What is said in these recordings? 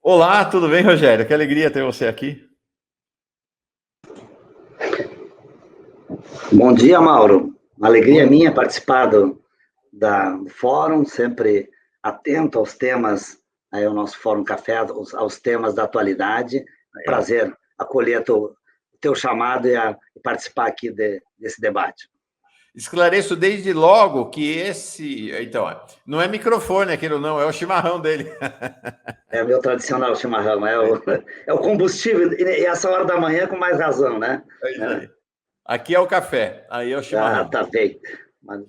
Olá, tudo bem, Rogério? Que alegria ter você aqui. Bom dia, Mauro. Uma alegria Bom, minha participar do fórum, sempre atento aos temas, aí o nosso Fórum Café, aos temas da atualidade. legal. Prazer acolher teu chamado e participar aqui desse debate. Esclareço desde logo que esse. Então, não é microfone aquilo, não, é o chimarrão dele. É o meu tradicional chimarrão, é o combustível, e essa hora da manhã com mais razão, né? É isso aí. Aqui é o café, aí é o Ah, chimarrão. tá bem. Mas,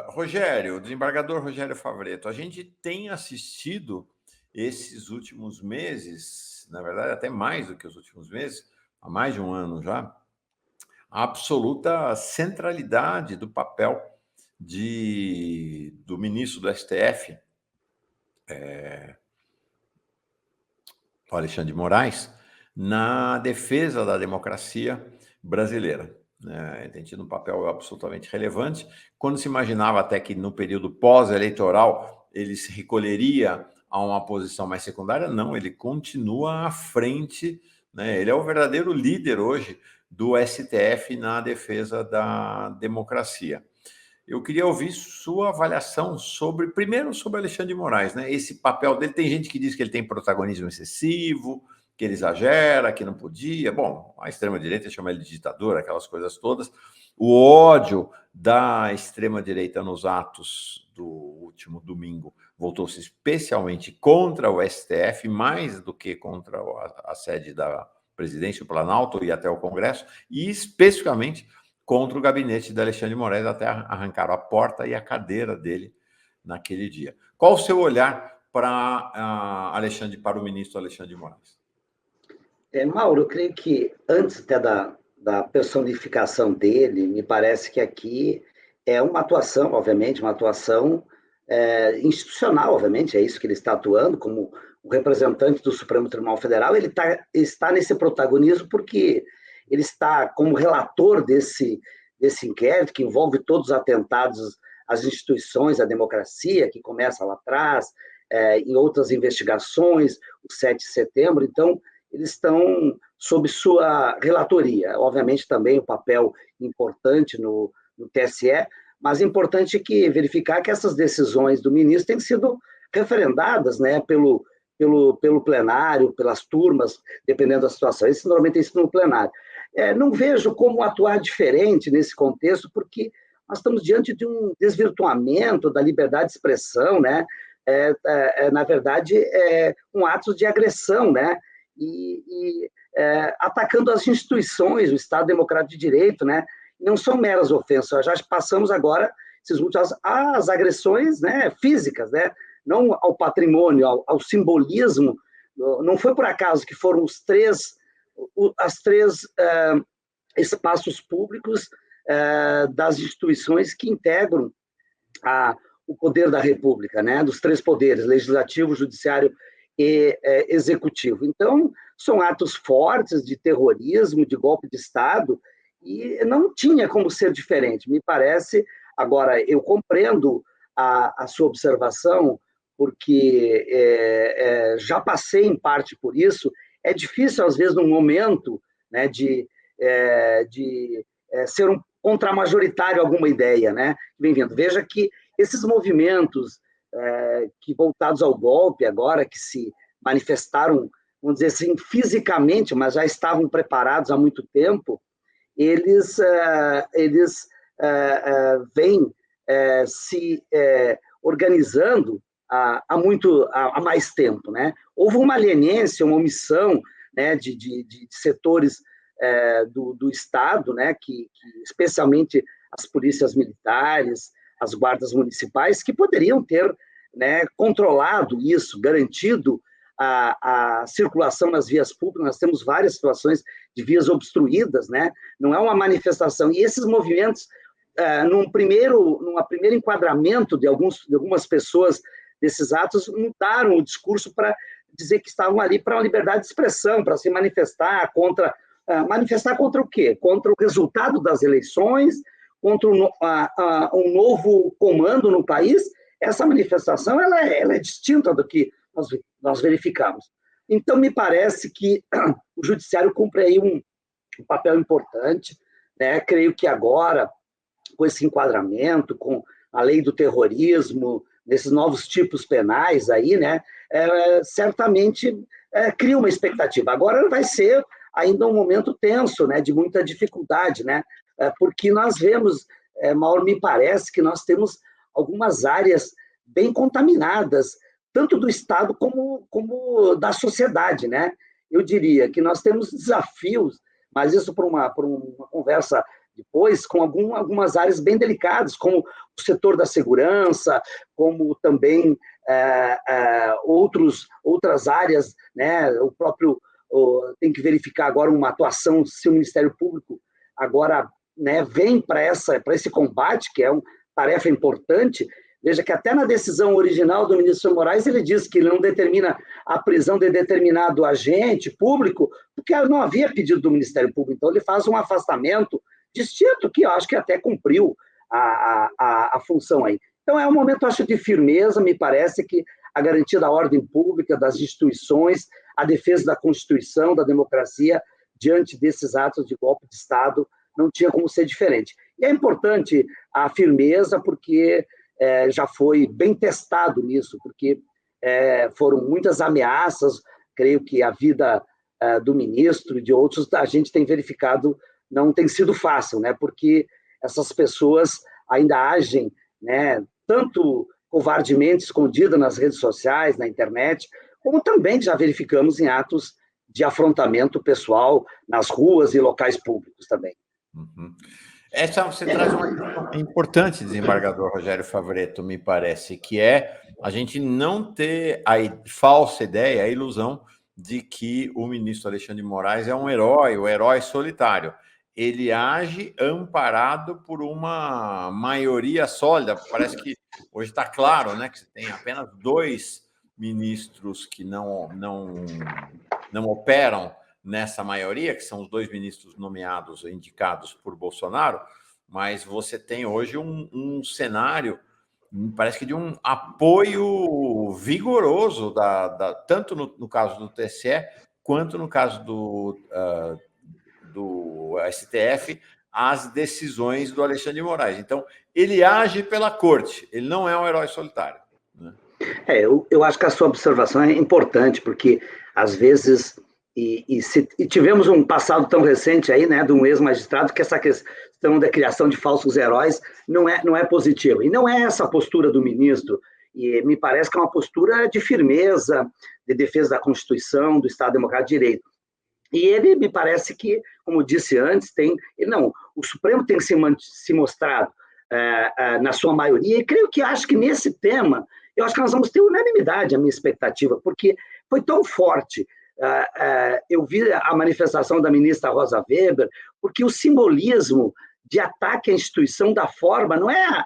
Rogério, desembargador Rogério Favretto, a gente tem assistido esses últimos meses, na verdade, até mais do que os últimos meses, há mais de um ano já, a absoluta centralidade do papel do ministro do STF, o Alexandre de Moraes, na defesa da democracia brasileira. Ele tem tido um papel absolutamente relevante. Quando se imaginava até que no período pós-eleitoral ele se recolheria a uma posição mais secundária, não, ele continua à frente, né? Ele é o verdadeiro líder hoje do STF na defesa da democracia. Eu queria ouvir sua avaliação sobre, primeiro, sobre Alexandre de Moraes, né? Esse papel dele. Tem gente que diz que ele tem protagonismo excessivo, que ele exagera, que não podia. Bom, a extrema-direita chama ele de ditador, aquelas coisas todas. O ódio da extrema-direita nos atos do último domingo voltou-se especialmente contra o STF, mais do que contra a sede da presidência, o Planalto e até o Congresso, e especificamente contra o gabinete de Alexandre de Moraes, até arrancaram a porta e a cadeira dele naquele dia. Qual o seu olhar para o ministro Alexandre de Moraes? Mauro, eu creio que antes até da personificação dele, me parece que aqui é uma atuação, obviamente, uma atuação institucional, obviamente, é isso que ele está atuando como o representante do Supremo Tribunal Federal. Ele está nesse protagonismo porque ele está como relator desse inquérito que envolve todos os atentados às instituições, à democracia, que começa lá atrás, em outras investigações, o 7 de setembro. Então, eles estão sob sua relatoria. Obviamente, também o papel importante no TSE, mas é importante verificar que essas decisões do ministro têm sido referendadas, né, pelo plenário, pelas turmas, dependendo da situação. Isso normalmente tem sido no plenário. Não vejo como atuar diferente nesse contexto, porque nós estamos diante de um desvirtuamento da liberdade de expressão, né? Na verdade, um ato de agressão, né? Atacando as instituições, o Estado Democrático de Direito, né? Não são meras ofensas, já passamos agora, esses últimos, às agressões, né, físicas, né? Não ao patrimônio, ao simbolismo. Não foi por acaso que foram os três espaços públicos das instituições que integram o poder da República, né? Dos três poderes, legislativo, judiciário e executivo. Então, são atos fortes de terrorismo, de golpe de Estado, e não tinha como ser diferente, me parece. Agora, eu compreendo a sua observação, porque já passei em parte por isso. É difícil, às vezes, num momento, né, de ser um contramajoritário a alguma ideia, né? Bem-vindo. Veja que esses movimentos que voltados ao golpe agora, que se manifestaram, vamos dizer assim, fisicamente, mas já estavam preparados há muito tempo, eles vêm se organizando há mais tempo, né? Houve uma alienência, uma omissão, né, de setores do Estado, né, que especialmente as polícias militares, as guardas municipais, que poderiam ter, né, controlado isso, garantido a circulação nas vias públicas. Nós temos várias situações de vias obstruídas, né? Não é uma manifestação. E esses movimentos, num primeiro enquadramento de algumas pessoas desses atos, mudaram o discurso para dizer que estavam ali para uma liberdade de expressão, para se manifestar contra o quê? Contra o resultado das eleições, contra um novo comando no país. Essa manifestação ela é distinta do que nós verificamos. Então, me parece que o judiciário cumpre aí um papel importante, né? Creio que agora, com esse enquadramento, com a lei do terrorismo, nesses novos tipos penais aí, né? Certamente cria uma expectativa. Agora vai ser ainda um momento tenso, né? De muita dificuldade, né? Porque nós vemos, Mauro, me parece que nós temos algumas áreas bem contaminadas, tanto do Estado como da sociedade, né? Eu diria que nós temos desafios, mas isso por uma conversa depois, com algumas áreas bem delicadas, como o setor da segurança, como também outras áreas, né? Tem que verificar agora uma atuação, se o Ministério Público agora, né, vem para esse combate, que é uma tarefa importante. Veja que até na decisão original do ministro Moraes, ele diz que ele não determina a prisão de determinado agente público, porque não havia pedido do Ministério Público. Então, ele faz um afastamento distinto, que eu acho que até cumpriu a função aí. Então, é um momento, acho, de firmeza, me parece que a garantia da ordem pública, das instituições, a defesa da Constituição, da democracia, diante desses atos de golpe de Estado, não tinha como ser diferente. E é importante a firmeza, porque já foi bem testado nisso, porque foram muitas ameaças, creio que a vida do ministro e de outros, a gente tem verificado, não tem sido fácil, né? Porque essas pessoas ainda agem, né, tanto covardemente escondidas nas redes sociais, na internet, como também já verificamos em atos de afrontamento pessoal nas ruas e locais públicos também. Uhum. Você traz uma questão importante, desembargador Rogério Favretto, me parece, que é a gente não ter a falsa ideia, a ilusão de que o ministro Alexandre de Moraes é um herói, o herói solitário. Ele age amparado por uma maioria sólida. Parece que hoje está claro, né, que você tem apenas 2 ministros que não operam nessa maioria, que são os 2 ministros nomeados, indicados por Bolsonaro, mas você tem hoje um cenário, parece que de um apoio vigoroso, tanto no caso do TSE, quanto no caso do STF, às decisões do Alexandre de Moraes. Então, ele age pela corte, ele não é um herói solitário, né? Eu acho que a sua observação é importante, porque, às vezes, e tivemos um passado tão recente aí, né, de um ex-magistrado, que essa questão da criação de falsos heróis não é positiva. E não é essa a postura do ministro, e me parece que é uma postura de firmeza, de defesa da Constituição, do Estado Democrático de Direito. E ele, me parece que, como disse antes, o Supremo tem que se mostrado na sua maioria, e creio que acho que nesse tema, eu acho que nós vamos ter unanimidade, a minha expectativa, porque foi tão forte. Eu vi a manifestação da ministra Rosa Weber, porque o simbolismo de ataque à instituição da forma não é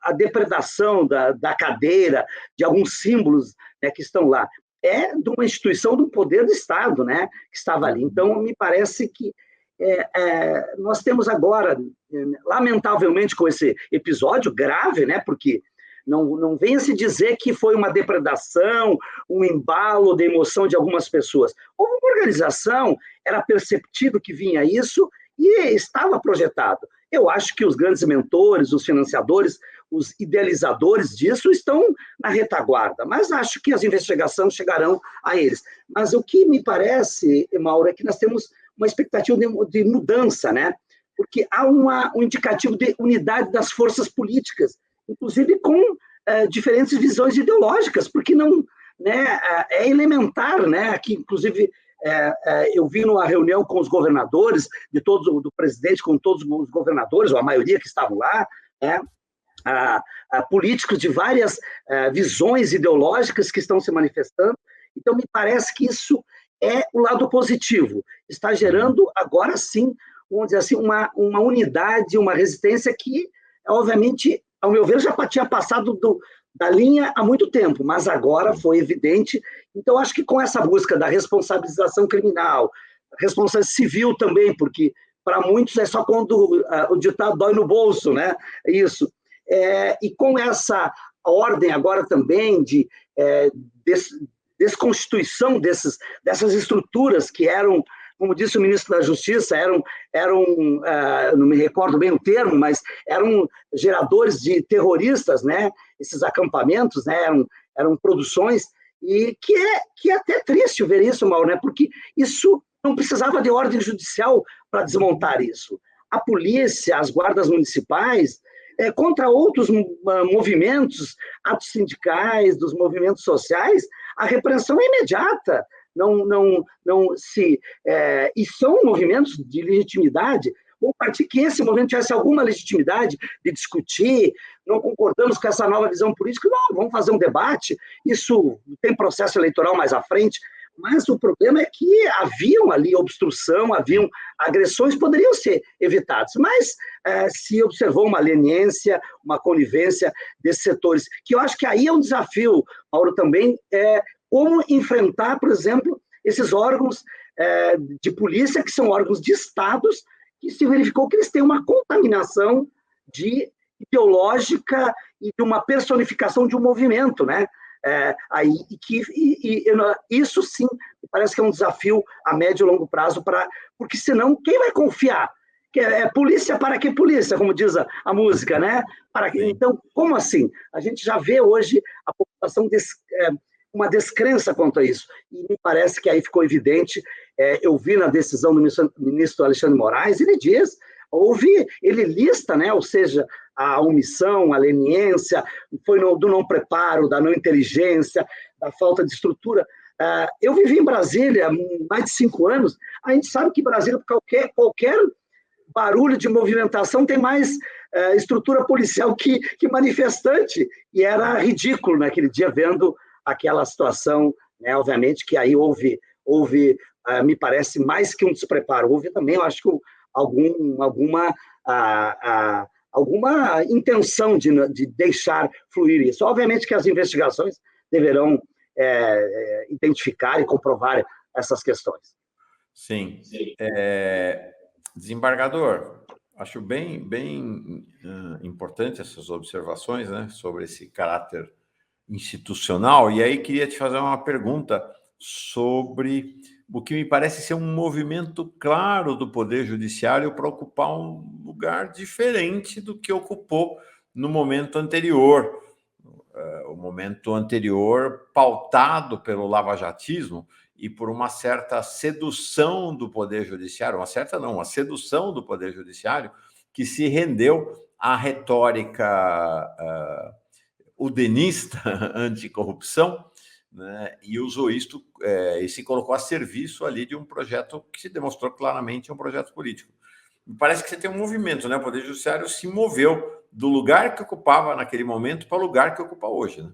a depredação da cadeira, de alguns símbolos, né, que estão lá, é de uma instituição do poder do Estado, né, que estava ali. Então, me parece que nós temos agora, lamentavelmente, com esse episódio grave, né, porque não venha se dizer que foi uma depredação, um embalo de emoção de algumas pessoas. Houve uma organização, era perceptível que vinha isso e estava projetado. Eu acho que os grandes mentores, os financiadores, os idealizadores disso estão na retaguarda, mas acho que as investigações chegarão a eles. Mas o que me parece, Mauro, é que nós temos uma expectativa de mudança, né? Porque há um indicativo de unidade das forças políticas, inclusive com diferentes visões ideológicas, porque não, né, é elementar, né, que inclusive eu vi numa reunião com os governadores, do presidente com todos os governadores, ou a maioria que estavam lá, né, políticos de várias visões ideológicas que estão se manifestando. Então, me parece que isso é o lado positivo, está gerando agora sim, vamos dizer assim, uma unidade, uma resistência que, obviamente, ao meu ver, já tinha passado da linha há muito tempo, mas agora foi evidente. Então, acho que com essa busca da responsabilização criminal, responsabilidade civil também, porque para muitos é só quando o ditado dói no bolso, né? Isso. E com essa ordem agora também de desconstituição dessas estruturas que eram, como disse o ministro da Justiça, não me recordo bem o termo, mas eram geradores de terroristas, né? Esses acampamentos, né? Eram produções, e que é até triste ver isso, Mauro, né? Porque isso não precisava de ordem judicial para desmontar isso. A polícia, as guardas municipais, contra outros movimentos, atos sindicais, dos movimentos sociais, a repreensão é imediata. E são movimentos de legitimidade. Vou partir que esse movimento tivesse alguma legitimidade de discutir, não concordamos com essa nova visão política, não, vamos fazer um debate, isso tem processo eleitoral mais à frente, mas o problema é que haviam ali obstrução, haviam agressões, poderiam ser evitadas, mas se observou uma leniência, uma conivência desses setores, que eu acho que aí é um desafio, Mauro, também, como enfrentar, por exemplo, esses órgãos de polícia, que são órgãos de estados, que se verificou que eles têm uma contaminação ideológica e de uma personificação de um movimento, né? Isso sim, parece que é um desafio a médio e longo prazo, porque senão quem vai confiar? Polícia para que polícia, como diz a música, né? Então, como assim? A gente já vê hoje a população uma descrença quanto a isso, e me parece que aí ficou evidente, eu vi na decisão do ministro Alexandre de Moraes, ele lista, né, ou seja, a omissão, a leniência, foi do não preparo, da não inteligência, da falta de estrutura. Eu vivi em Brasília há mais de 5 anos, a gente sabe que Brasília, qualquer barulho de movimentação tem mais estrutura policial que manifestante, e era ridículo naquele dia, vendo aquela situação, né, obviamente que aí houve me parece, mais que um despreparo, houve também, eu acho que alguma intenção de deixar fluir isso. Obviamente que as investigações deverão identificar e comprovar essas questões. Sim. Desembargador, acho bem importante essas observações, né, sobre esse caráter institucional, e aí queria te fazer uma pergunta sobre o que me parece ser um movimento claro do Poder Judiciário para ocupar um lugar diferente do que ocupou no momento anterior. O momento anterior pautado pelo lavajatismo e por uma certa sedução do Poder Judiciário, uma sedução do Poder Judiciário que se rendeu à retórica udenista anticorrupção, né, e usou isto e se colocou a serviço ali de um projeto que se demonstrou claramente um projeto político. Me parece que você tem um movimento, né? O Poder Judiciário se moveu do lugar que ocupava naquele momento para o lugar que ocupa hoje, né?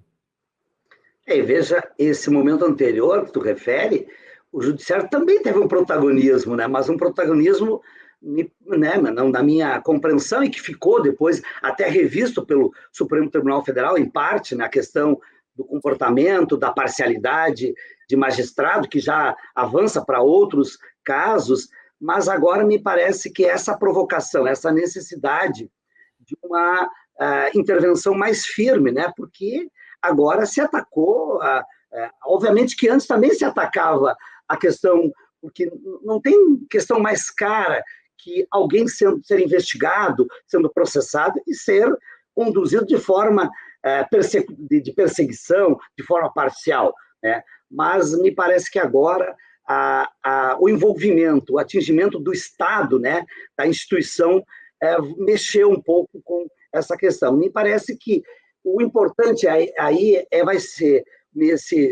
E veja, esse momento anterior que tu refere, o Judiciário também teve um protagonismo, né? Mas um protagonismo, né, não da minha compreensão, e que ficou depois até revisto pelo Supremo Tribunal Federal, em parte, na questão do comportamento, da parcialidade de magistrado, que já avança para outros casos, mas agora me parece que essa provocação, essa necessidade de uma intervenção mais firme, né? Porque agora se atacou, obviamente que antes também se atacava a questão, porque não tem questão mais cara que alguém ser investigado, sendo processado e ser conduzido de forma de perseguição, de forma parcial, né? Mas me parece que agora o envolvimento, o atingimento do Estado, né, da instituição, mexeu um pouco com essa questão. Me parece que o importante aí vai ser,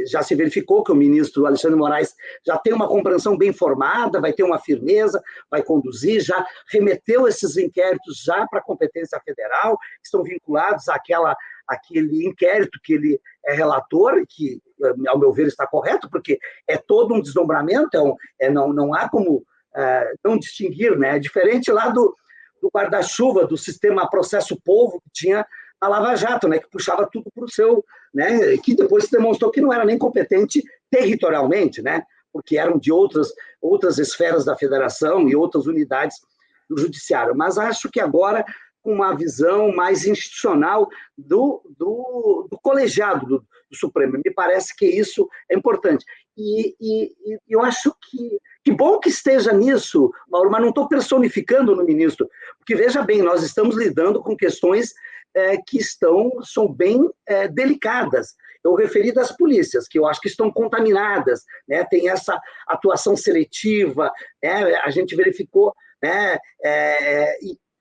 já se verificou que o ministro Alexandre de Moraes já tem uma compreensão bem formada, vai ter uma firmeza, vai conduzir, já remeteu esses inquéritos já para a competência federal, estão vinculados àquele inquérito que ele é relator, que, ao meu ver, está correto, porque é todo um desdobramento, não há como não distinguir, né? É diferente lá do guarda-chuva, do sistema processo-povo que tinha a Lava Jato, né, que puxava tudo para o seu, né, que depois se demonstrou que não era nem competente territorialmente, né, porque eram de outras esferas da federação e outras unidades do judiciário. Mas acho que agora com uma visão mais institucional do colegiado do Supremo. Me parece que isso é importante. E eu acho que bom que esteja nisso, Mauro, mas não estou personificando no ministro, porque, veja bem, nós estamos lidando com questões que são bem delicadas. Eu referi das polícias, que eu acho que estão contaminadas, né? Tem essa atuação seletiva, né? A gente verificou, né?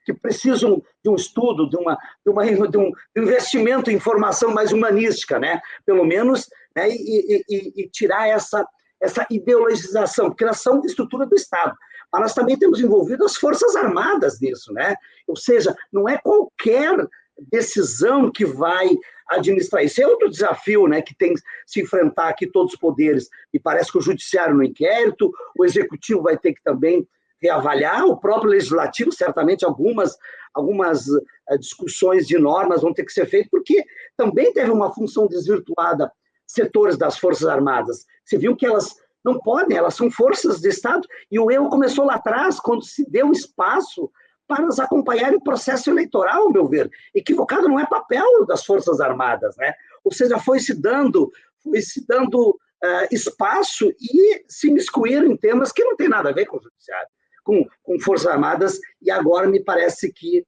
Que precisam de um estudo, de um investimento em formação mais humanística, né? Pelo menos, né? E tirar essa ideologização, porque elas são estrutura do Estado. Mas nós também temos envolvido as Forças Armadas nisso, né? Ou seja, não é qualquer decisão que vai administrar. Isso é outro desafio, né, que tem que se enfrentar aqui todos os poderes. E parece que o judiciário no inquérito, o executivo vai ter que também reavaliar, o próprio legislativo, certamente algumas discussões de normas vão ter que ser feitas, porque também teve uma função desvirtuada setores das Forças Armadas. Você viu que elas não podem, elas são forças de Estado, e o erro começou lá atrás, quando se deu espaço para elas acompanharem o processo eleitoral, ao meu ver. Equivocado não é papel das Forças Armadas, né? Ou seja, foi se dando espaço e se miscuíram em temas que não tem nada a ver com o judiciário, com Forças Armadas, e agora me parece que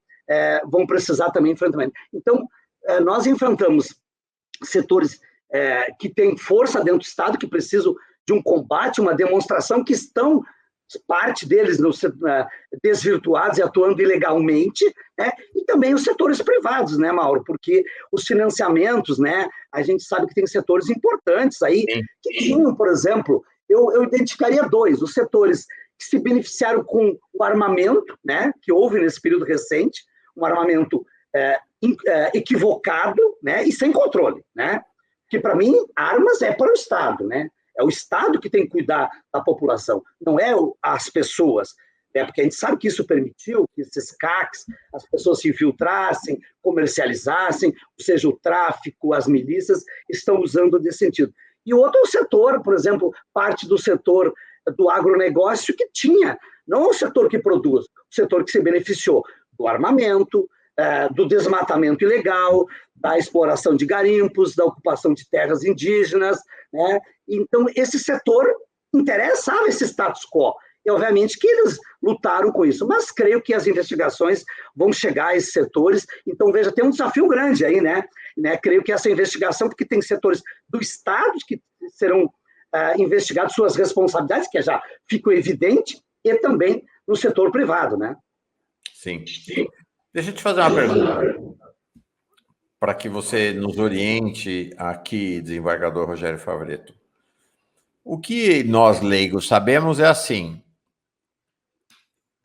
vão precisar também enfrentamento. Então, nós enfrentamos setores que têm força dentro do Estado, que precisam de um combate, uma demonstração, que estão parte deles desvirtuados e atuando ilegalmente, né? E também os setores privados, né, Mauro? Porque os financiamentos, né, a gente sabe que tem setores importantes aí, que tinham, por exemplo, eu identificaria dois, os setores que se beneficiaram com o armamento, né, que houve nesse período recente, um armamento equivocado, né, e sem controle, né? Que, para mim, armas é para o Estado, né? É o Estado que tem que cuidar da população, não é as pessoas, né? Porque a gente sabe que isso permitiu que esses CACs, as pessoas se infiltrassem, comercializassem, ou seja, o tráfico, as milícias estão usando desse sentido. E outro setor, por exemplo, parte do setor do agronegócio que tinha, não o setor que produz, o setor que se beneficiou do armamento, do desmatamento ilegal, da exploração de garimpos, da ocupação de terras indígenas, né? Então, esse setor interessava esse status quo. E, obviamente, que eles lutaram com isso. Mas creio que as investigações vão chegar a esses setores. Então, veja, tem um desafio grande aí, né? Creio que essa investigação, porque tem setores do Estado que serão investigados, suas responsabilidades, que já ficam evidentes, e também no setor privado, né? Sim. Deixa eu te fazer uma pergunta, para que você nos oriente aqui, desembargador Rogério Favretto. O que nós, leigos, sabemos é assim.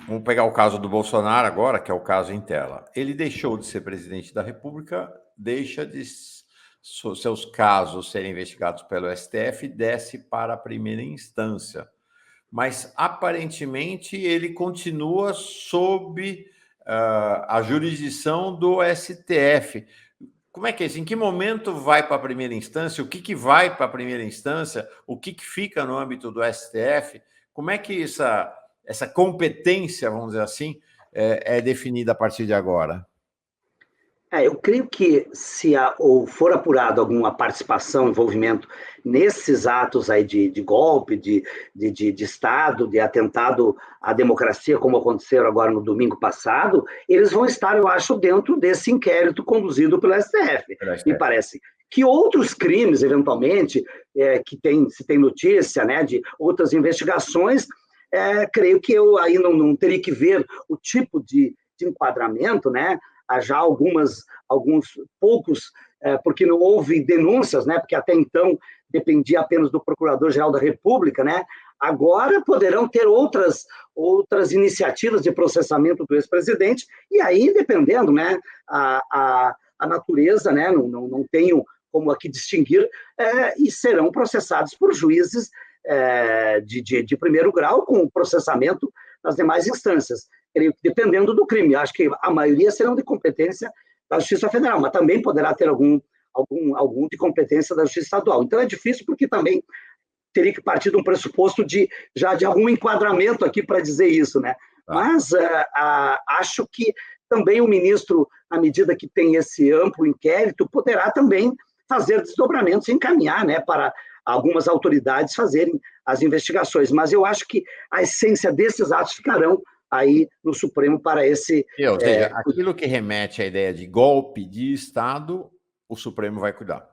Vamos pegar o caso do Bolsonaro agora, que é o caso em tela. Ele deixou de ser presidente da República, deixa de seus casos serem investigados pelo STF, desce para a primeira instância. Mas, aparentemente, ele continua sob a jurisdição do STF. Como é que é isso? Em que momento vai para a primeira instância? O que vai para a primeira instância? O que fica no âmbito do STF? Como é que essa competência, vamos dizer assim, é definida a partir de agora? Eu creio que ou for apurado alguma participação, envolvimento nesses atos aí de golpe, de Estado, de atentado à democracia, como aconteceram agora no domingo passado, eles vão estar, eu acho, dentro desse inquérito conduzido pelo STF. Me parece que outros crimes, eventualmente, que se tem notícia, né, de outras investigações, creio que eu aí não teria que ver o tipo de enquadramento, né? Há já alguns poucos, porque não houve denúncias, né? Porque até então dependia apenas do Procurador-Geral da República, né? Agora poderão ter outras iniciativas de processamento do ex-presidente, e aí, dependendo, né, a natureza, né, não tenho como aqui distinguir, e serão processados por juízes de primeiro grau, com o processamento nas demais instâncias, dependendo do crime. Acho que a maioria serão de competência da Justiça Federal, mas também poderá ter algum de competência da Justiça Estadual. Então é difícil, porque também teria que partir de um pressuposto de algum enquadramento aqui para dizer isso, né? Mas acho que também o ministro, à medida que tem esse amplo inquérito, poderá também fazer desdobramentos e encaminhar, né, para algumas autoridades fazerem as investigações. Mas eu acho que a essência desses atos ficarão aí no Supremo para esse... Ou seja, aquilo que remete à ideia de golpe de Estado, o Supremo vai cuidar.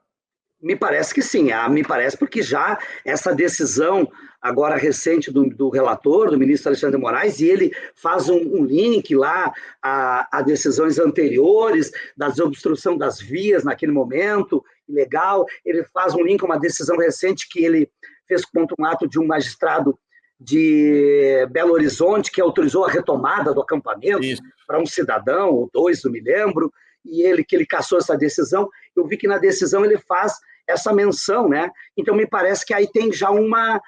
Me parece que sim, me parece porque já essa decisão agora recente do relator, do ministro Alexandre de Moraes, e ele faz um link lá a decisões anteriores, da desobstrução das vias naquele momento, ilegal, ele faz um link a uma decisão recente que ele fez contra um ato de um magistrado de Belo Horizonte, que autorizou a retomada do acampamento para um cidadão, ou dois, não me lembro, e que ele cassou essa decisão. Eu vi que na decisão ele faz essa menção, né? Então me parece que aí tem já uma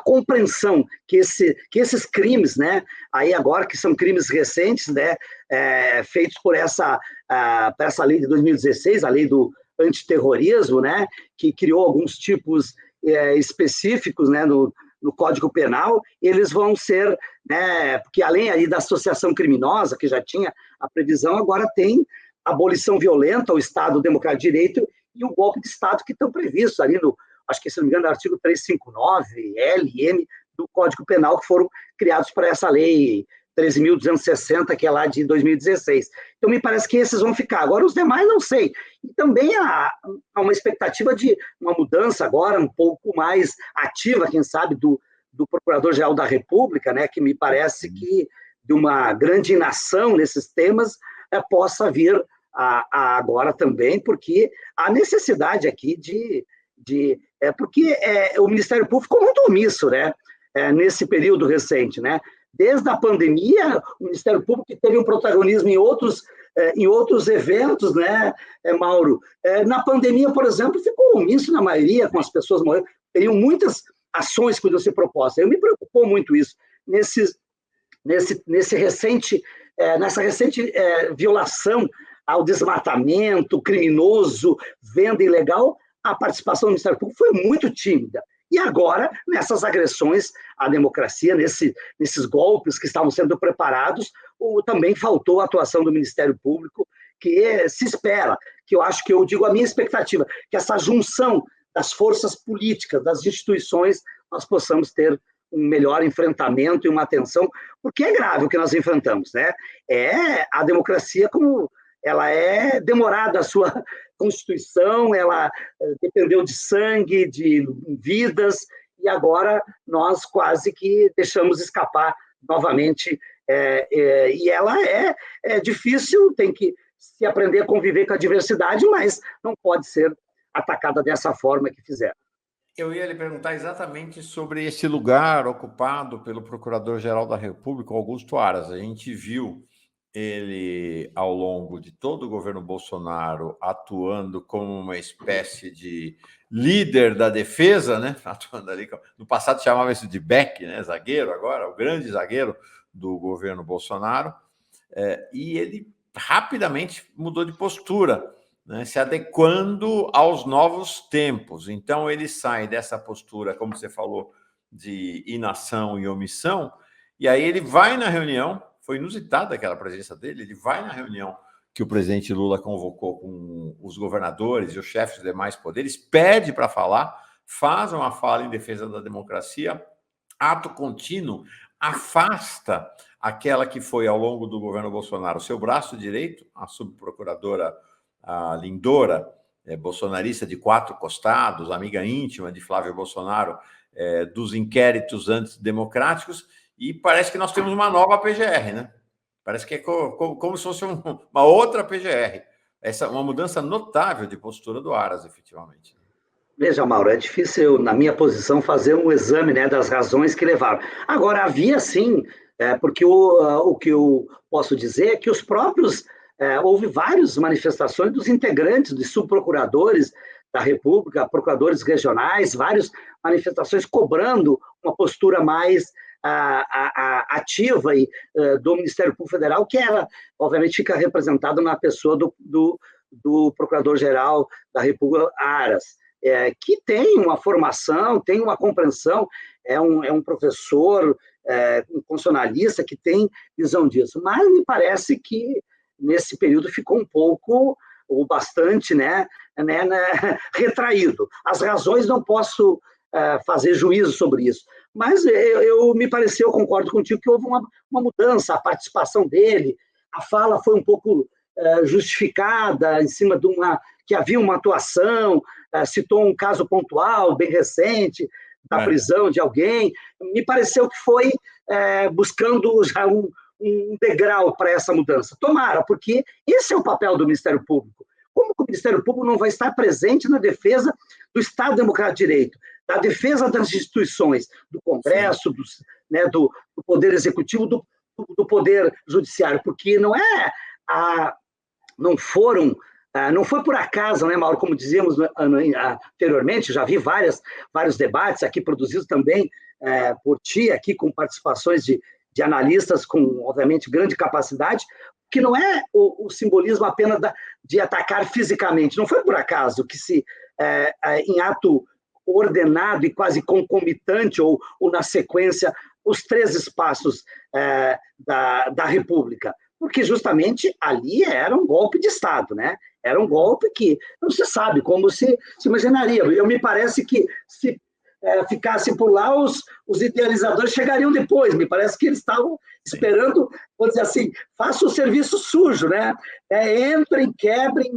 compreensão que esses crimes, né? Aí agora que são crimes recentes, né? Feitos por essa lei de 2016, a lei do antiterrorismo, né? Que criou alguns tipos específicos, né? No Código Penal, eles vão ser, né? Porque além aí da associação criminosa, que já tinha a previsão, agora tem abolição violenta, o Estado Democrático de Direito e o golpe de Estado que estão previstos ali no, acho que, se não me engano, no artigo 359, L e M do Código Penal, que foram criados para essa lei 13.260, que é lá de 2016. Então, me parece que esses vão ficar. Agora, os demais, não sei. E também há uma expectativa de uma mudança agora um pouco mais ativa, quem sabe, do Procurador-Geral da República, né, que me parece que de uma grande inação nesses temas possa vir agora também, porque há necessidade aqui porque o Ministério Público ficou muito omisso, né, nesse período recente, né? Desde a pandemia, o Ministério Público teve um protagonismo em outros eventos, né, Mauro? Na pandemia, por exemplo, ficou omisso na maioria, com as pessoas morrendo. Teriam muitas ações que podiam ser propostas. Eu me preocupou muito isso. Nessa recente violação ao desmatamento criminoso, venda ilegal, a participação do Ministério Público foi muito tímida. E agora, nessas agressões à democracia, nesses golpes que estavam sendo preparados, também faltou a atuação do Ministério Público, que se espera, que eu acho que eu digo a minha expectativa, que essa junção das forças políticas, das instituições, nós possamos ter um melhor enfrentamento e uma atenção, porque é grave o que nós enfrentamos, né? A democracia, como ela é demorada, a sua Constituição, ela dependeu de sangue, de vidas, e agora nós quase que deixamos escapar novamente, e ela é difícil, tem que se aprender a conviver com a diversidade, mas não pode ser atacada dessa forma que fizeram. Eu ia lhe perguntar exatamente sobre esse lugar ocupado pelo Procurador-Geral da República, Augusto Aras. A gente viu ele, ao longo de todo o governo Bolsonaro, atuando como uma espécie de líder da defesa, né? Atuando ali, no passado chamava isso de back, né? Zagueiro, agora o grande zagueiro do governo Bolsonaro, e ele rapidamente mudou de postura, né? Se adequando aos novos tempos. Então ele sai dessa postura, como você falou, de inação e omissão, e aí ele vai na reunião. Foi inusitada aquela presença dele. Ele vai na reunião que o presidente Lula convocou com os governadores e os chefes dos demais poderes, pede para falar, faz uma fala em defesa da democracia, ato contínuo, afasta aquela que foi, ao longo do governo Bolsonaro, seu braço direito, a subprocuradora a Lindora, bolsonarista de 4 costados, amiga íntima de Flávio Bolsonaro, dos inquéritos antidemocráticos. E parece que nós temos uma nova PGR, né? Parece que é como se fosse uma outra PGR. Uma mudança notável de postura do Aras, efetivamente. Veja, Mauro, é difícil, na minha posição, fazer um exame, né, das razões que levaram. Agora, havia sim, porque o que eu posso dizer é que os próprios... houve várias manifestações dos integrantes, dos subprocuradores da República, procuradores regionais, várias manifestações cobrando uma postura mais ativa do Ministério Público Federal, que ela, obviamente, fica representada na pessoa do Procurador-Geral da República, Aras. que tem uma formação, tem uma compreensão, é um professor, um constitucionalista que tem visão disso. Mas me parece que nesse período ficou um pouco, ou bastante, retraído. As razões não posso fazer juízo sobre isso, mas me pareceu, eu concordo contigo, que houve uma mudança, a participação dele, a fala foi um pouco justificada em cima de que havia uma atuação, citou um caso pontual, bem recente, da prisão de alguém. Me pareceu que foi buscando já um degrau para essa mudança. Tomara, porque esse é o papel do Ministério Público. Como que o Ministério Público não vai estar presente na defesa do Estado Democrático de Direito, da defesa das instituições, do Congresso, do Poder Executivo, do Poder Judiciário? Porque não foi por acaso, Mauro, como dizíamos anteriormente, já vi vários debates aqui produzidos também por ti, aqui com participações de analistas com, obviamente, grande capacidade, que não é o simbolismo apenas de atacar fisicamente, não foi por acaso que em ato ordenado e quase concomitante, ou na sequência, os 3 espaços da República, porque justamente ali era um golpe de Estado, Era um golpe que não se sabe como se imaginaria. Me parece que se ficasse por lá, os idealizadores chegariam depois. Me parece que eles estavam esperando, vou dizer assim, faça o serviço sujo, Entrem, quebrem,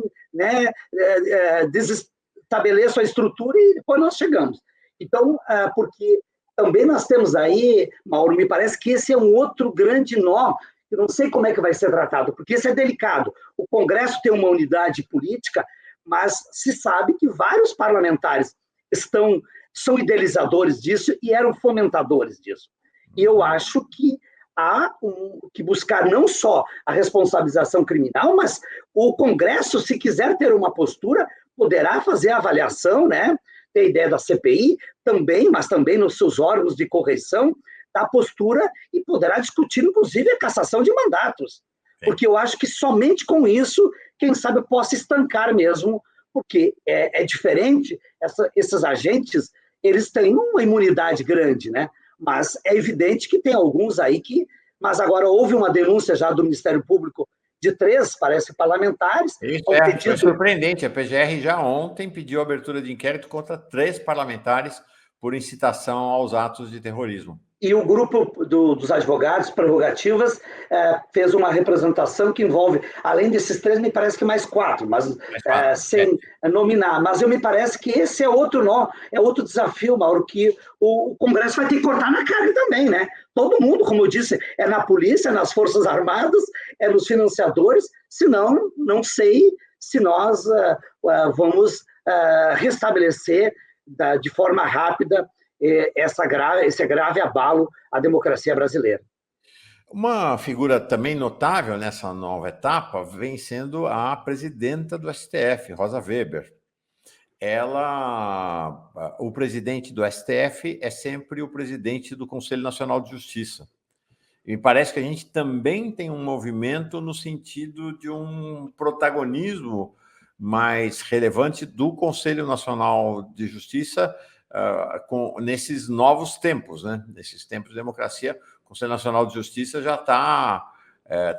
desestabeleçam a estrutura e depois nós chegamos. Então, porque também nós temos aí, Mauro, me parece que esse é um outro grande nó. Eu não sei como é que vai ser tratado, porque isso é delicado. O Congresso tem uma unidade política, mas se sabe que vários parlamentares são idealizadores disso e eram fomentadores disso. E eu acho que há que buscar não só a responsabilização criminal, mas o Congresso, se quiser ter uma postura, poderá fazer a avaliação, ter a ideia da CPI também, mas também nos seus órgãos de correição, da postura, e poderá discutir, inclusive, a cassação de mandatos. Porque eu acho que somente com isso, quem sabe, possa estancar mesmo, porque é diferente, esses agentes, eles têm uma imunidade grande, Mas é evidente que tem alguns aí Mas agora houve uma denúncia já do Ministério Público de 3, parece, parlamentares. Isso foi surpreendente. A PGR já ontem pediu abertura de inquérito contra 3 parlamentares por incitação aos atos de terrorismo. E o grupo dos advogados prerrogativas fez uma representação que envolve, além desses 3, me parece que mais 4, mas sem nominar. Mas me parece que esse é outro nó, é outro desafio, Mauro, que o Congresso vai ter que cortar na carne também, Todo mundo, como eu disse, é na polícia, nas Forças Armadas, é nos financiadores, senão não sei se nós vamos restabelecer de forma rápida esse grave abalo à democracia brasileira. Uma figura também notável nessa nova etapa vem sendo a presidenta do STF, Rosa Weber. O presidente do STF é sempre o presidente do Conselho Nacional de Justiça. E parece que a gente também tem um movimento no sentido de um protagonismo mais relevante do Conselho Nacional de Justiça nesses novos tempos, Nesses tempos de democracia, o Conselho Nacional de Justiça já está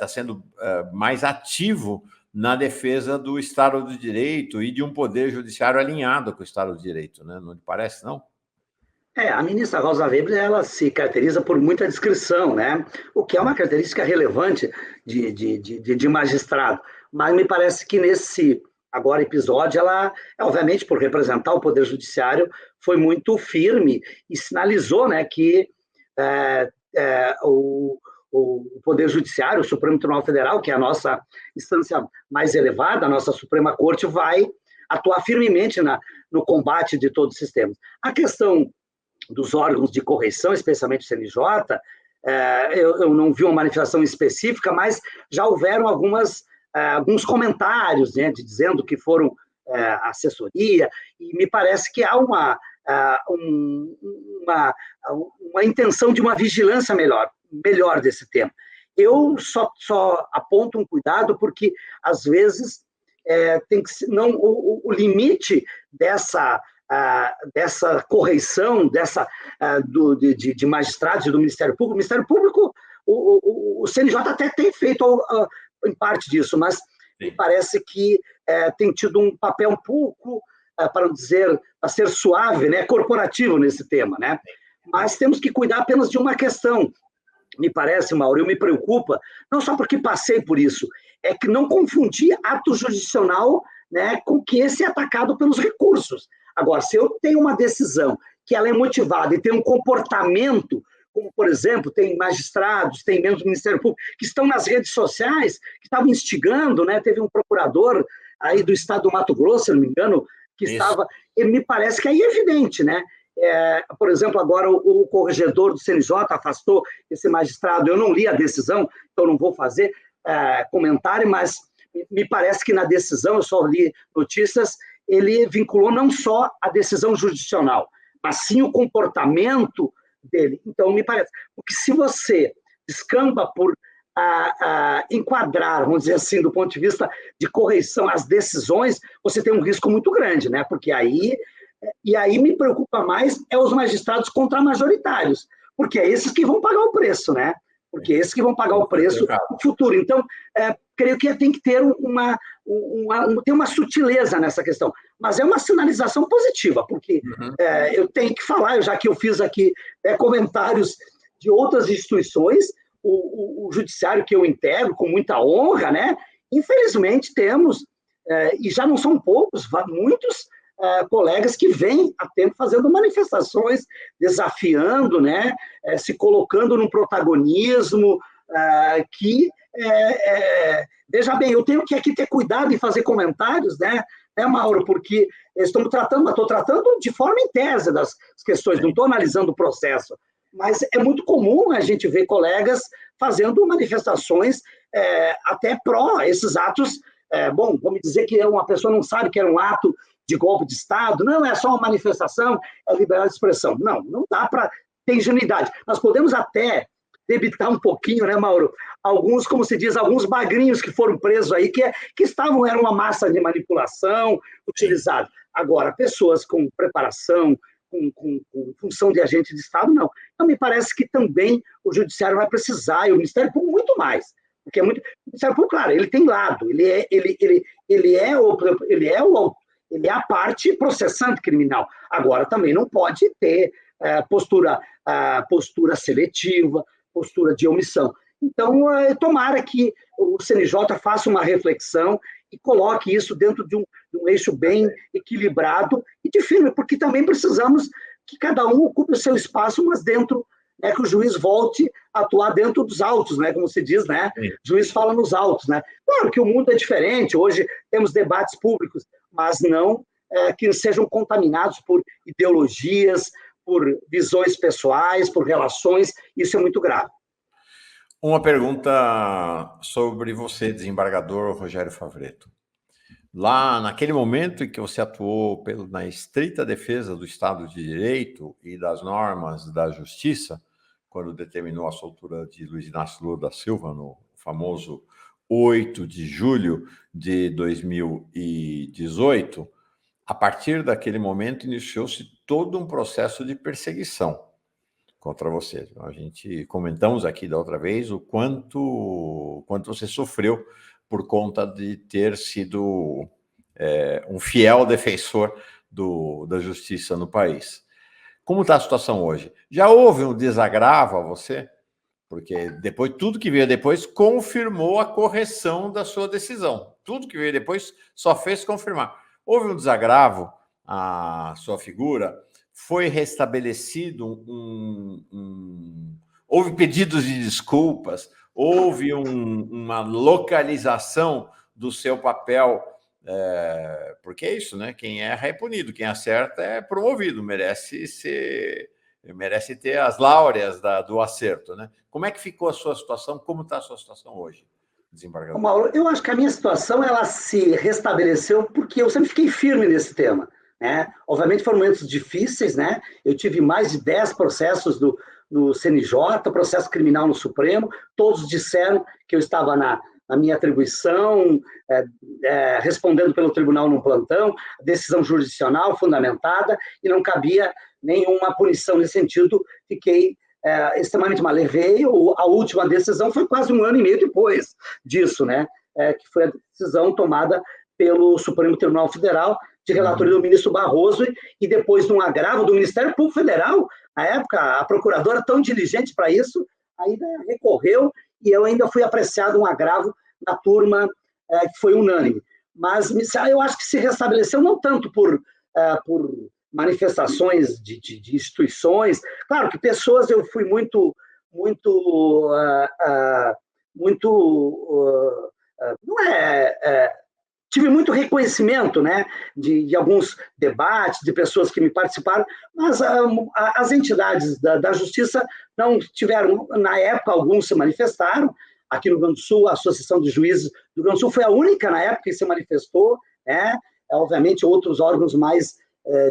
sendo mais ativo na defesa do Estado de Direito e de um poder judiciário alinhado com o Estado de Direito, Não lhe parece, não? A ministra Rosa Weber, ela se caracteriza por muita discrição, O que é uma característica relevante de magistrado. Mas me parece que nesse episódio, ela, obviamente, por representar o Poder Judiciário, foi muito firme e sinalizou, que o Poder Judiciário, o Supremo Tribunal Federal, que é a nossa instância mais elevada, a nossa Suprema Corte, vai atuar firmemente no combate de todos os sistemas. A questão dos órgãos de correição, especialmente o CNJ, eu não vi uma manifestação específica, mas já houveram alguns comentários, dizendo que foram assessoria, e me parece que há uma intenção de uma vigilância melhor desse tema. Eu só aponto um cuidado, porque, às vezes, tem que o limite dessa dessa correição, de magistrados e do Ministério Público. O Ministério Público, o CNJ até tem feito em parte disso, mas me parece que tem tido um papel um pouco, para não dizer, a ser suave, né, corporativo nesse tema, né? Mas temos que cuidar apenas de uma questão. Me parece, Mauro, me preocupa, não só porque passei por isso, é que não confundir ato judicial, né, com que esse é atacado pelos recursos. Agora, se eu tenho uma decisão que ela é motivada e tem um comportamento, como, por exemplo, tem magistrados, tem membros do Ministério Público que estão nas redes sociais, que estavam instigando, né? Teve um procurador aí do estado do Mato Grosso, se não me engano, que estava... Me parece que aí é evidente, né? Por exemplo, agora o corregedor do CNJ afastou esse magistrado. Eu não li a decisão, então não vou fazer comentário, mas me parece que na decisão, eu só li notícias, ele vinculou não só a decisão judicial, mas sim o comportamento dele. Então, me parece, porque se você descamba por enquadrar, vamos dizer assim, do ponto de vista de correição, as decisões, você tem um risco muito grande, né? Porque aí me preocupa mais os magistrados contramajoritários, porque é esses que vão pagar o preço, né? Porque é esses que vão pagar o preço no futuro. Então, creio que tem que ter tem uma sutileza nessa questão, mas é uma sinalização positiva, porque eu tenho que falar, já que eu fiz aqui comentários de outras instituições, o judiciário que eu integro com muita honra, né? Infelizmente temos, e já não são poucos, muitos colegas que vêm a tempo fazendo manifestações, desafiando, né? Se colocando num protagonismo que... veja bem, eu tenho que aqui ter cuidado em fazer comentários, né, Mauro, porque estou tratando de forma em tese das questões, não estou analisando o processo, mas é muito comum a gente ver colegas fazendo manifestações até pró esses atos. Bom, vamos dizer que uma pessoa não sabe que era um ato de golpe de Estado, não é só uma manifestação, é liberdade de expressão. Não dá para ter ingenuidade. Nós podemos até debitar um pouquinho, né, Mauro? Alguns, como se diz, alguns bagrinhos que foram presos aí, que eram uma massa de manipulação utilizada. Agora, pessoas com preparação, com função de agente de Estado, não. Então, me parece que também o Judiciário vai precisar, e o Ministério Público muito mais, porque o Ministério Público, claro, ele tem lado, ele é a parte processante criminal. Agora, também não pode ter postura seletiva, postura de omissão. Então, tomara que o CNJ faça uma reflexão e coloque isso dentro de um eixo bem equilibrado e de firme, porque também precisamos que cada um ocupe o seu espaço, mas dentro, que o juiz volte a atuar dentro dos autos, né, como se diz, né? O juiz fala nos autos, né? Claro que o mundo é diferente, hoje temos debates públicos, mas não que sejam contaminados por ideologias, por visões pessoais, por relações, isso é muito grave. Uma pergunta sobre você, desembargador Rogério Favretto. Lá, naquele momento em que você atuou na estrita defesa do Estado de Direito e das normas da Justiça, quando determinou a soltura de Luiz Inácio Lula da Silva, no famoso 8 de julho de 2018, a partir daquele momento iniciou-se todo um processo de perseguição contra você. A gente comentamos aqui da outra vez o quanto você sofreu por conta de ter sido um fiel defensor da justiça no país. Como está a situação hoje? Já houve um desagravo a você? Porque depois, tudo que veio depois confirmou a correção da sua decisão. Tudo que veio depois só fez confirmar. Houve um desagravo à sua figura? Foi restabelecido houve pedidos de desculpas? Houve uma localização do seu papel? Porque é isso, né? Quem erra é punido, quem acerta é promovido, merece ter as láureas do acerto, né? Como é que ficou a sua situação? Como está a sua situação hoje, desembargador? Mauro, eu acho que a minha situação ela se restabeleceu porque eu sempre fiquei firme nesse tema, né? Obviamente foram momentos difíceis, né? Eu tive mais de 10 processos no CNJ, processo criminal no Supremo, todos disseram que eu estava na minha atribuição, respondendo pelo tribunal num plantão, decisão jurisdicional fundamentada, e não cabia nenhuma punição nesse sentido. Fiquei extremamente mal. Levei, a última decisão foi quase 1 ano e meio depois disso, né? Que foi a decisão tomada pelo Supremo Tribunal Federal, de relatoria do ministro Barroso, e depois de um agravo do Ministério Público Federal. Na época, a procuradora, tão diligente para isso, ainda recorreu, e eu ainda fui apreciado um agravo na turma que foi unânime. Mas eu acho que se restabeleceu não tanto por manifestações de instituições. Claro que pessoas, eu fui tive muito reconhecimento, né, de alguns debates, de pessoas que me participaram, mas as entidades da justiça não tiveram, na época, alguns se manifestaram. Aqui no Rio Grande do Sul, a Associação de Juízes do Rio Grande do Sul foi a única, na época, que se manifestou, né? Obviamente, outros órgãos mais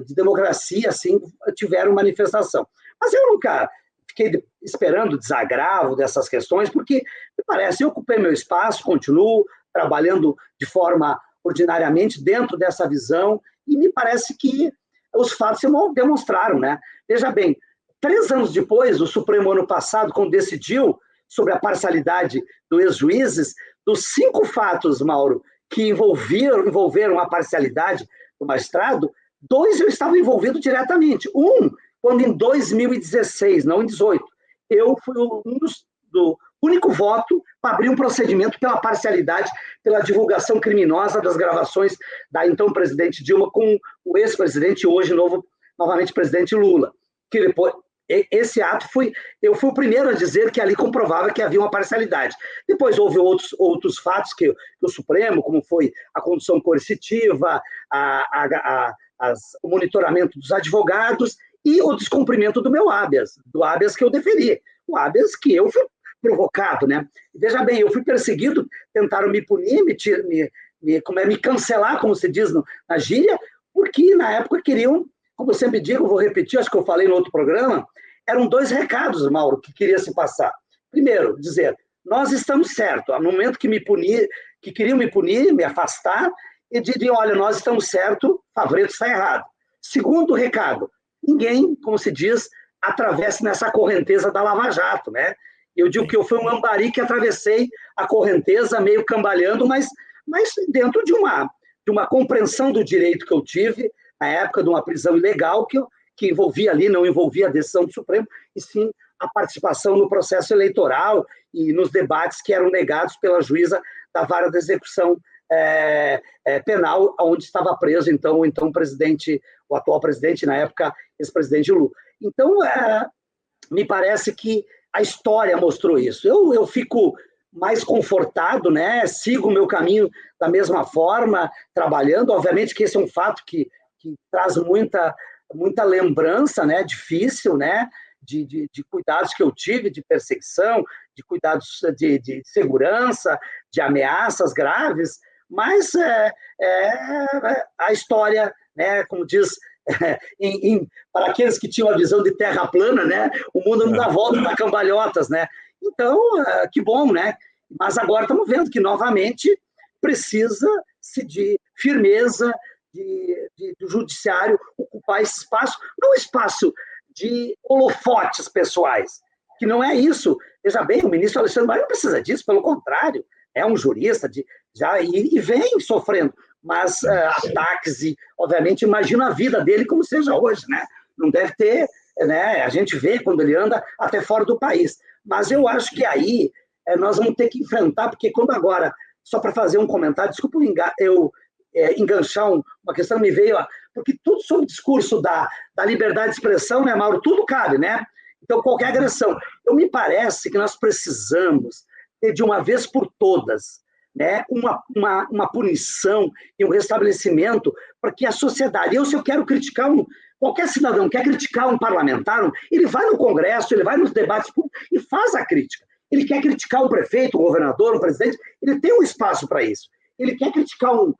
de democracia, assim, tiveram manifestação. Mas eu nunca fiquei esperando desagravo dessas questões, porque, me parece, eu ocupei meu espaço, continuo trabalhando de forma ordinariamente dentro dessa visão, e me parece que os fatos se demonstraram, né? Veja bem, 3 anos depois, o Supremo, ano passado, quando decidiu sobre a parcialidade dos ex-juízes, dos 5 fatos, Mauro, que envolveram a parcialidade do magistrado, 2 eu estava envolvido diretamente. Quando em 2016, não em 2018, eu fui do único voto para abrir um procedimento pela parcialidade, pela divulgação criminosa das gravações da então presidente Dilma com o ex-presidente, hoje novamente presidente Lula. Que depois, esse ato eu fui o primeiro a dizer que ali comprovava que havia uma parcialidade. Depois houve outros fatos que o Supremo, como foi a condução coercitiva, o monitoramento dos advogados e o descumprimento do meu do habeas que eu deferi, o habeas que eu fui provocado, né? Veja bem, eu fui perseguido, tentaram me punir, me cancelar, como se diz na gíria, porque na época queriam, como eu sempre digo, vou repetir, acho que eu falei no outro programa, eram 2 recados, Mauro, que queria se passar. Primeiro, dizer, nós estamos certos, no momento que queriam me punir, me afastar, e diriam, olha, nós estamos certos, Favreto está errado. Segundo recado, ninguém, como se diz, atravesse nessa correnteza da Lava Jato, né? Eu digo que eu fui um lambari que atravessei a correnteza meio cambaleando, mas dentro de uma compreensão do direito que eu tive, na época de uma prisão ilegal que envolvia ali, não envolvia a decisão do Supremo, e sim a participação no processo eleitoral e nos debates que eram negados pela juíza da vara da execução penal, onde estava preso então o atual presidente, na época, ex-presidente Lula. Então, me parece que a história mostrou isso. Eu fico mais confortado, né? Sigo o meu caminho da mesma forma, trabalhando. Obviamente que esse é um fato que traz muita lembrança, né? Difícil, né? De cuidados que eu tive, de perseguição, de cuidados de segurança, de ameaças graves, mas a história, né? Como diz... para aqueles que tinham a visão de terra plana, né? O mundo não dá volta, dá cambalhotas, né? Então, que bom, né? Mas agora estamos vendo que, novamente, precisa-se de firmeza do judiciário ocupar esse espaço, não um espaço de holofotes pessoais, que não é isso. Veja bem, o ministro Alexandre Maia não precisa disso, pelo contrário, é um jurista e vem sofrendo, mas ataques e, obviamente, imagina a vida dele como seja hoje, né? Não deve ter, né? A gente vê quando ele anda até fora do país. Mas eu acho que aí nós vamos ter que enfrentar, porque quando agora, só para fazer um comentário, desculpa eu enganchar uma questão, me veio, porque tudo sobre o discurso da liberdade de expressão, né, Mauro? Tudo cabe, né? Então, qualquer agressão. Me parece que nós precisamos ter, de uma vez por todas, né, uma punição e um restabelecimento para que a sociedade... Se eu quero criticar qualquer cidadão quer criticar um parlamentar, ele vai no Congresso, ele vai nos debates públicos e faz a crítica. Ele quer criticar um prefeito, um governador, um presidente, ele tem um espaço para isso. Ele quer criticar um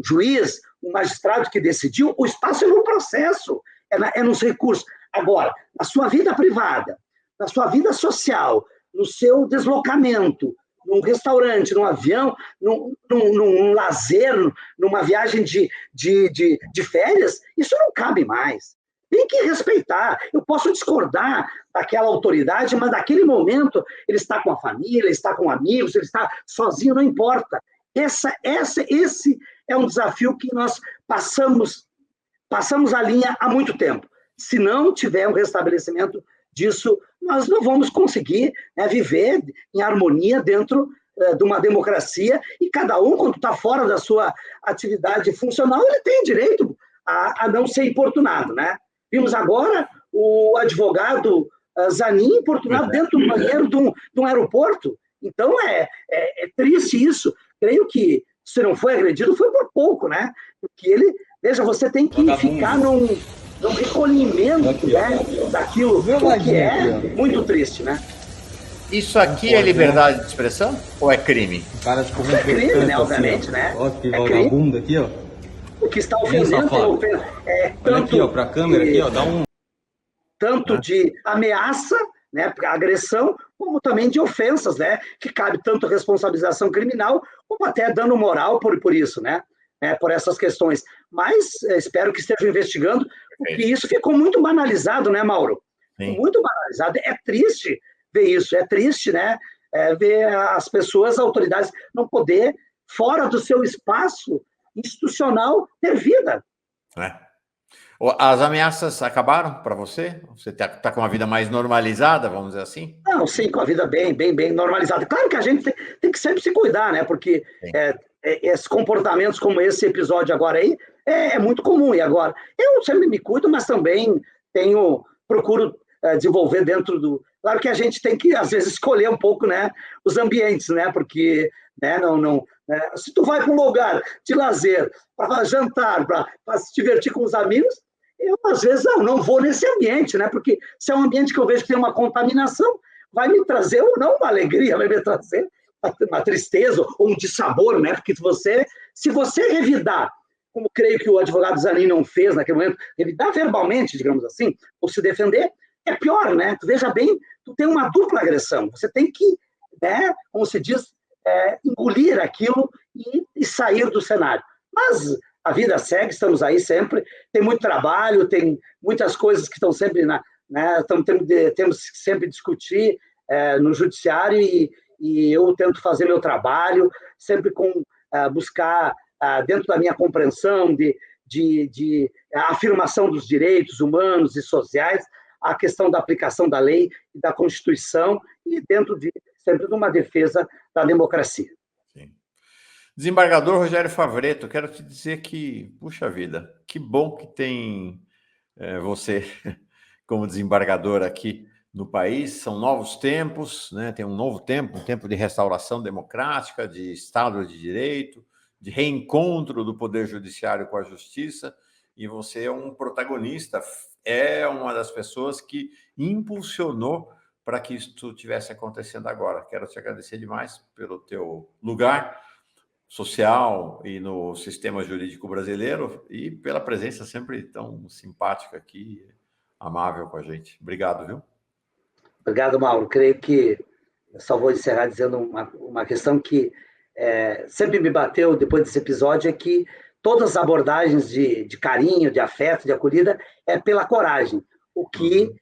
juiz, um magistrado que decidiu, o espaço é no processo, é nos recursos. Agora, na sua vida privada, na sua vida social, no seu deslocamento, num restaurante, num avião, num lazer, numa viagem de férias, isso não cabe mais. Tem que respeitar. Eu posso discordar daquela autoridade, mas naquele momento ele está com a família, ele está com amigos, ele está sozinho, não importa. Esse é um desafio que nós passamos a linha há muito tempo. Se não tiver um restabelecimento disso, nós não vamos conseguir, né, viver em harmonia dentro de uma democracia, e cada um, quando está fora da sua atividade funcional, ele tem direito a não ser importunado, né? Vimos agora o advogado Zanin importunado dentro do banheiro de um aeroporto. Então, é triste isso. Creio que, se não foi agredido, foi por pouco, né? Porque ele... Veja, você tem que ficar num recolhimento, né, daquilo que é muito triste, né? Isso aqui é liberdade de expressão ou é crime? O cara se É crime, né, obviamente, né? Olha que vagabundo aqui, ó. O que está ofendendo olha aqui, ó, para a câmera aqui, ó, dá um... Tanto de ameaça, né, agressão, como também de ofensas, né, que cabe tanto responsabilização criminal, como até dano moral por isso, né? Por essas questões. Mas espero que estejam investigando, porque isso ficou muito banalizado, né, Mauro? Sim. Muito banalizado. É triste ver isso, é triste, né? Ver as pessoas, as autoridades, não poder, fora do seu espaço institucional, ter vida. As ameaças acabaram para você? Você está com uma vida mais normalizada, vamos dizer assim? Não, sim, com a vida bem normalizada. Claro que a gente tem que sempre se cuidar, né? Porque esses comportamentos como esse episódio agora aí é muito comum. E agora, eu sempre me cuido, mas também procuro desenvolver dentro do... Claro que a gente tem que, às vezes, escolher um pouco, né, os ambientes, né? Porque, né, se tu vai para um lugar de lazer, para jantar, para se divertir com os amigos, eu, às vezes, não vou nesse ambiente, né? Porque se é um ambiente que eu vejo que tem uma contaminação, vai me trazer, ou não uma alegria, vai me trazer uma tristeza ou um dissabor, né? Porque se você revidar, como creio que o advogado Zanin não fez naquele momento, revidar verbalmente, digamos assim, ou se defender, é pior, né? Tu veja bem, tu tem uma dupla agressão. Você tem que, né, como se diz, engolir aquilo e sair do cenário. Mas a vida segue, estamos aí sempre, tem muito trabalho, tem muitas coisas que estão sempre, temos que sempre discutir no judiciário, e eu tento fazer meu trabalho, sempre buscar, dentro da minha compreensão de afirmação dos direitos humanos e sociais, a questão da aplicação da lei e da Constituição, e dentro sempre de uma defesa da democracia. Sim. Desembargador Rogério Favretto, quero te dizer que, puxa vida, que bom que tem você como desembargador aqui no país. São novos tempos, né? Tem um novo tempo, um tempo de restauração democrática, de Estado de Direito, de reencontro do Poder Judiciário com a Justiça, e você é um protagonista, é uma das pessoas que impulsionou para que isso estivesse acontecendo agora. Quero te agradecer demais pelo teu lugar social e no sistema jurídico brasileiro, e pela presença sempre tão simpática aqui, amável com a gente. Obrigado, viu? Obrigado, Mauro. Creio que eu só vou encerrar dizendo uma questão que sempre me bateu depois desse episódio, é que todas as abordagens de carinho, de afeto, de acolhida, é pela coragem. O que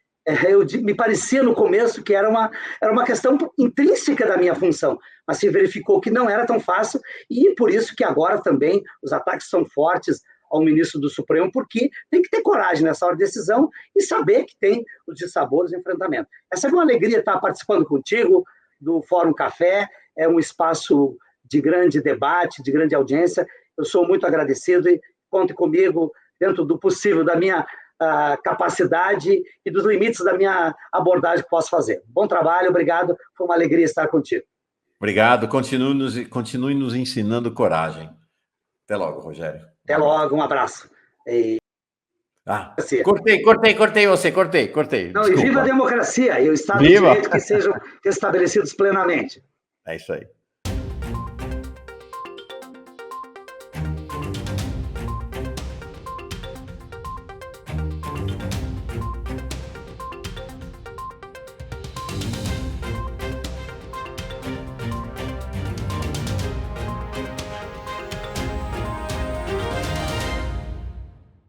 me parecia no começo que era uma questão intrínseca da minha função, mas se verificou que não era tão fácil, e por isso que agora também os ataques são fortes ao ministro do Supremo, porque tem que ter coragem nessa hora de decisão e saber que tem os dissabores e enfrentamento. Essa é uma alegria estar participando contigo do Fórum Café, é um espaço de grande debate, de grande audiência. Eu sou muito agradecido e conte comigo dentro do possível, da minha capacidade e dos limites da minha abordagem que posso fazer. Bom trabalho, obrigado, foi uma alegria estar contigo. Obrigado, continue nos ensinando coragem. Até logo, Rogério. Até logo, um abraço. Cortei você, cortei. Não, e viva a democracia e o Estado de Direito que sejam estabelecidos plenamente. É isso aí.